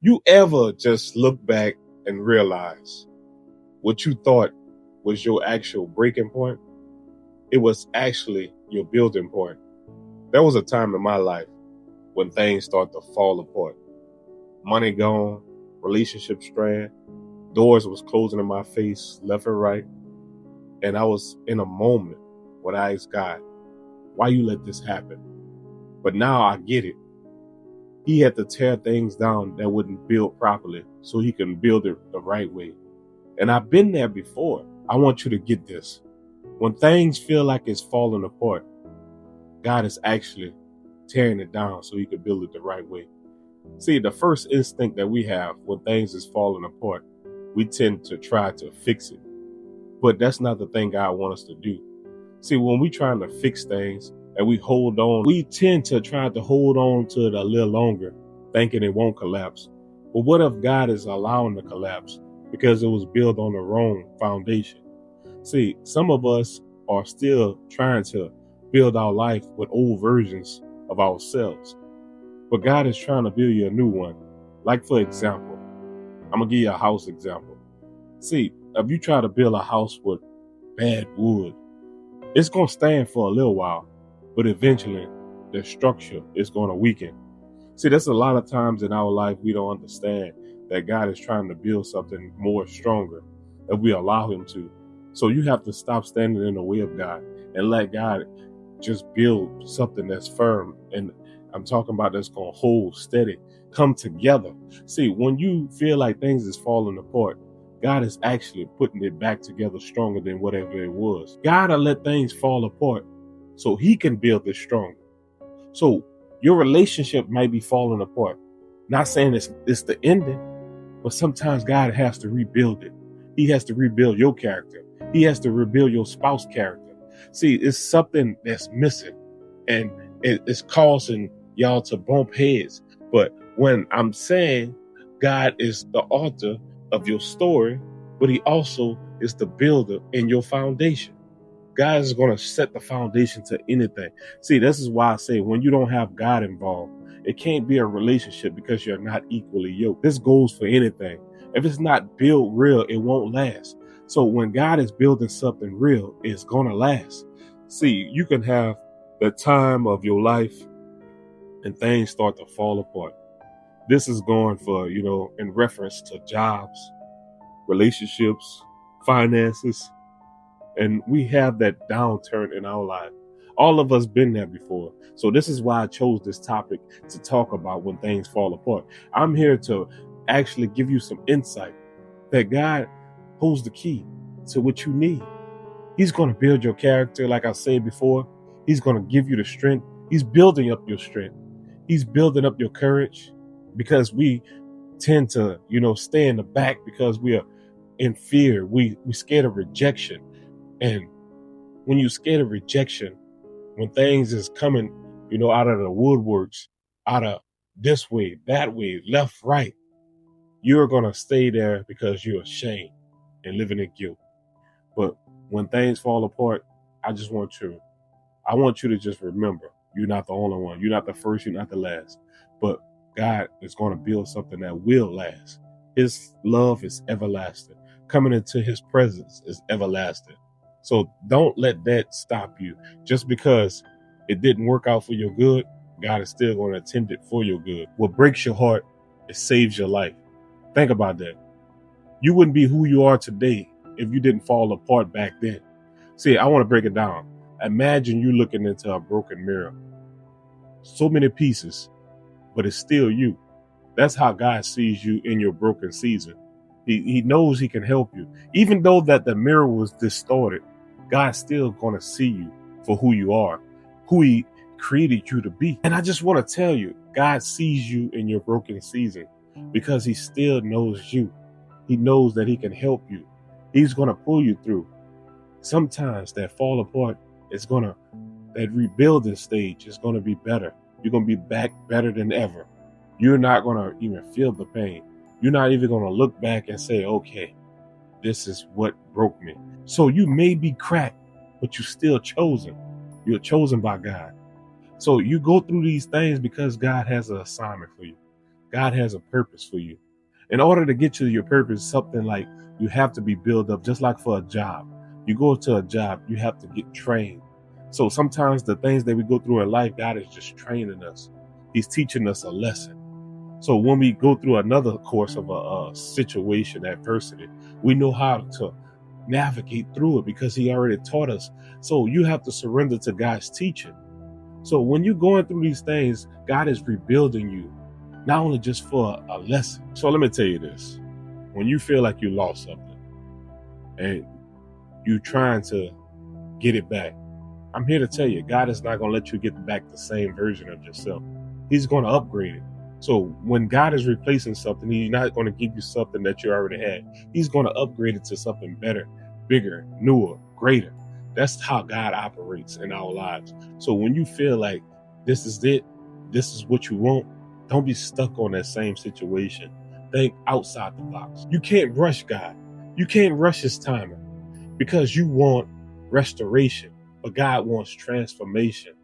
You ever just look back and realize what you thought was your actual breaking point? It was actually your building point. There was a time in my life when things started to fall apart. Money gone, relationship strained, doors was closing in my face left and right. And I was in a moment when I asked God, why you let this happen? But now I get it. He had to tear things down that wouldn't build properly so he can build it the right way. And I've been there before. I want you to get this. When things feel like it's falling apart, God is actually tearing it down so he can build it the right way. See, the first instinct that we have when things is falling apart, we tend to try to fix it. But that's not the thing God wants us to do. See, when we trying to fix things and we hold on, we tend to try to hold on to it a little longer, thinking it won't collapse. But what if God is allowing the collapse because it was built on the wrong foundation? See, some of us are still trying to build our life with old versions of ourselves. But God is trying to build you a new one. Like, for example, I'm going to give you a house example. See, if you try to build a house with bad wood, it's going to stand for a little while, but eventually the structure is going to weaken. See, there's a lot of times in our life we don't understand that God is trying to build something more stronger if we allow him to. So you have to stop standing in the way of God and let God just build something that's firm. And I'm talking about that's going to hold steady, come together. See, when you feel like things is falling apart, God is actually putting it back together stronger than whatever it was. God will let things fall apart so he can build it stronger. So your relationship might be falling apart. Not saying it's the ending, but sometimes God has to rebuild it. He has to rebuild your character. He has to rebuild your spouse's character. See, it's something that's missing and it's causing y'all to bump heads. But when I'm saying God is the author of your story, but he also is the builder in your foundation. God is going to set the foundation to anything. See, this is why I say when you don't have God involved, it can't be a relationship because you're not equally yoked. This goes for anything. If it's not built real, it won't last. So when God is building something real, it's going to last. See, you can have the time of your life and things start to fall apart. This is going for, in reference to jobs, relationships, finances, and we have that downturn in our life. All of us been there before. So this is why I chose this topic to talk about when things fall apart. I'm here to actually give you some insight that God holds the key to what you need. He's going to build your character. Like I said before, he's going to give you the strength. He's building up your strength. He's building up your courage, because we tend to, stay in the back because we are in fear. We scared of rejection. And when you're scared of rejection, when things is coming, out of the woodworks, out of this way, that way, left, right, you're going to stay there because you're ashamed and living in guilt. But when things fall apart, I want you to just remember, you're not the only one. You're not the first, you're not the last. But God is going to build something that will last. His love is everlasting. Coming into his presence is everlasting. So don't let that stop you. Just because it didn't work out for your good, God is still going to intend it for your good. What breaks your heart, it saves your life. Think about that. You wouldn't be who you are today if you didn't fall apart back then. See, I want to break it down. Imagine you looking into a broken mirror. So many pieces, but it's still you. That's how God sees you in your broken season. He knows he can help you. Even though that the mirror was distorted, God's still going to see you for who you are, who he created you to be. And I just want to tell you, God sees you in your broken season because he still knows you. He knows that he can help you. He's going to pull you through. Sometimes that fall apart is that rebuilding stage is going to be better. You're going to be back better than ever. You're not going to even feel the pain. You're not even going to look back and say, okay, this is what broke me. So you may be cracked, but you're still chosen. You're chosen by God. So you go through these things because God has an assignment for you. God has a purpose for you. In order to get to your purpose, something like you have to be built up, just like for a job. You go to a job, you have to get trained. So sometimes the things that we go through in life, God is just training us. He's teaching us a lesson. So when we go through another course of a situation, adversity, we know how to navigate through it because he already taught us. So you have to surrender to God's teaching. So when you're going through these things, God is rebuilding you, not only just for a lesson. So let me tell you this. When you feel like you lost something and you're trying to get it back, I'm here to tell you, God is not going to let you get back the same version of yourself. He's going to upgrade it. So when God is replacing something, he's not going to give you something that you already had. He's going to upgrade it to something better, bigger, newer, greater. That's how God operates in our lives. So when you feel like this is it, this is what you want, don't be stuck on that same situation. Think outside the box. You can't rush God. You can't rush his timing because you want restoration, but God wants transformation.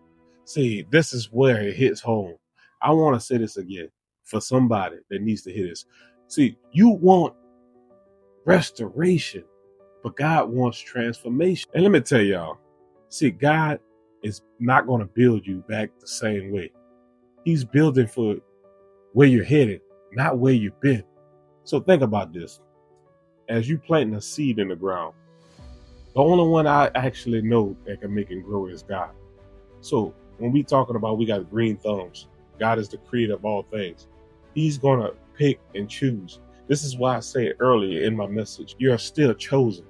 See, this is where it hits home. I want to say this again for somebody that needs to hear this. See, you want restoration, but God wants transformation. And let me tell y'all, see, God is not going to build you back the same way. He's building for where you're headed, not where you've been. So think about this. As you planting a seed in the ground, the only one I actually know that can make it grow is God. So when we talking about we got green thumbs, God is the creator of all things. He's going to pick and choose. This is why I said earlier in my message, you are still chosen.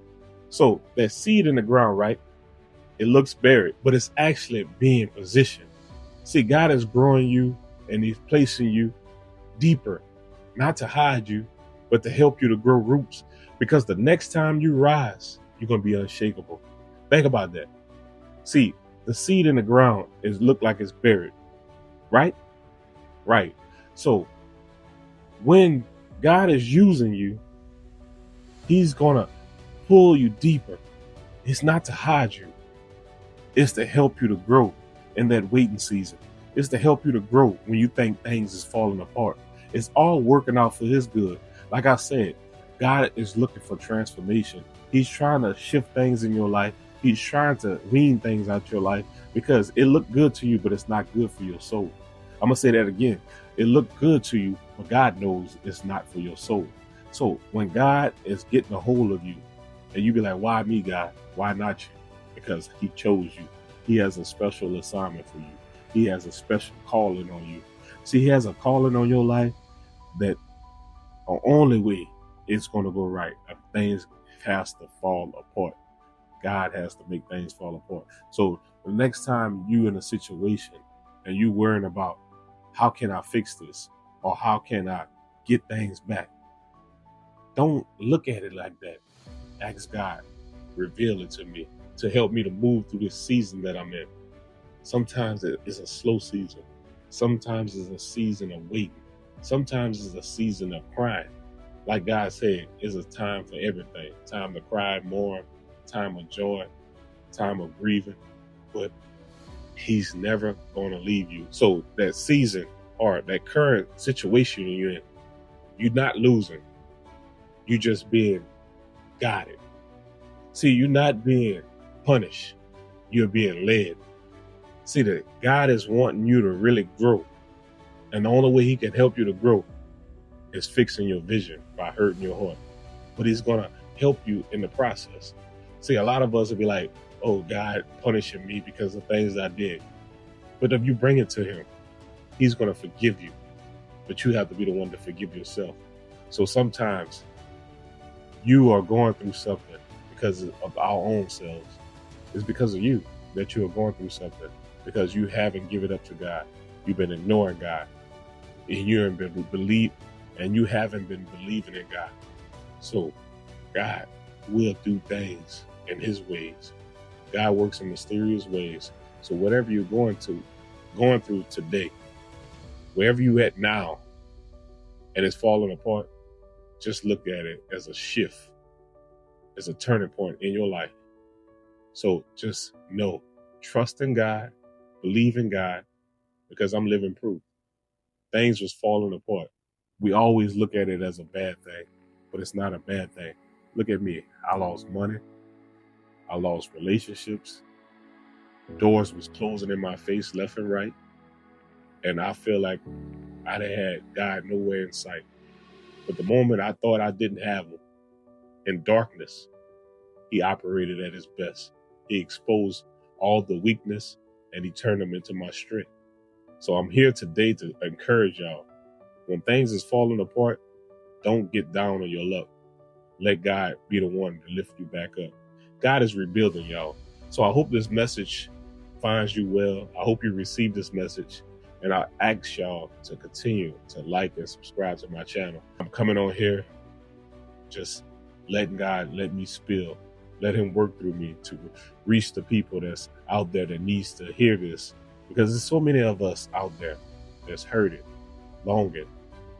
So that seed in the ground, right? It looks buried, but it's actually being positioned. See, God is growing you and he's placing you deeper, not to hide you, but to help you to grow roots. Because the next time you rise, you're going to be unshakable. Think about that. See, the seed in the ground look like it's buried, right? Right. So when God is using you, he's going to pull you deeper. It's not to hide you. It's to help you to grow in that waiting season. It's to help you to grow when you think things is falling apart. It's all working out for his good. Like I said, God is looking for transformation. He's trying to shift things in your life. He's trying to wean things out your life because it looked good to you, but it's not good for your soul. I'm going to say that again. It looked good to you, but God knows it's not for your soul. So when God is getting a hold of you and you be like, why me, God? Why not you? Because he chose you. He has a special assignment for you. He has a special calling on you. See, he has a calling on your life that the only way it's going to go right if things has to fall apart. God has to make things fall apart. So the next time you in a situation and you worrying about how can I fix this or how can I get things back, don't look at it like that. Ask God, reveal it to me to help me to move through this season that I'm in. Sometimes it's a slow season. Sometimes it's a season of waiting. Sometimes it's a season of crying. Like God said, it's a time for everything. Time to cry, mourn, time of joy, time of grieving. But he's never going to leave you. So that season or that current situation you're in, you're not losing. You're just being guided. See, you're not being punished. You're being led. See, that God is wanting you to really grow. And the only way he can help you to grow is fixing your vision by hurting your heart. But he's going to help you in the process. See, a lot of us will be like, oh, God punishing me because of things I did. But if you bring it to him, he's going to forgive you. But you have to be the one to forgive yourself. So sometimes you are going through something because of our own selves. It's because of you that you are going through something because you haven't given up to God. You've been ignoring God. And you haven't been believing in God. So God will do things in his ways. God works in mysterious ways. So whatever you're going through today, wherever you at now, and it's falling apart, just look at it as a shift, as a turning point in your life. So just know, trust in God, believe in God, because I'm living proof. Things was falling apart, We always look at it as a bad thing, but it's not a bad thing. Look at me. I lost money. I lost relationships. Doors was closing in my face left and right. And I feel like I done had God nowhere in sight. But the moment I thought I didn't have him, in darkness, he operated at his best. He exposed all the weakness and he turned them into my strength. So I'm here today to encourage y'all. When things is falling apart, don't get down on your luck. Let God be the one to lift you back up. God is rebuilding y'all. So I hope this message finds you well. I hope you receive this message. And I ask y'all to continue to like and subscribe to my channel. I'm coming on here just letting God let me spill. Let him work through me to reach the people that's out there that needs to hear this. Because there's so many of us out there that's hurting, longing,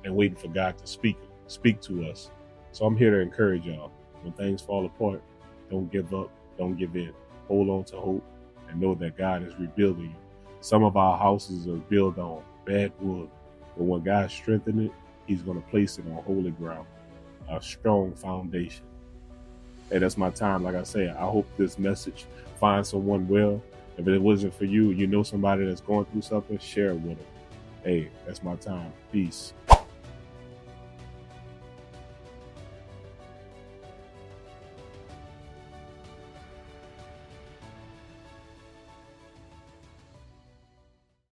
and waiting for God to speak to us. So I'm here to encourage y'all. When things fall apart, don't give up, don't give in. Hold on to hope and know that God is rebuilding you. Some of our houses are built on bad wood, but when God strengthens it, he's going to place it on holy ground, a strong foundation. Hey, that's my time. Like I say, I hope this message finds someone well. If it wasn't for you, you know somebody that's going through something, share it with them. Hey, that's my time. Peace.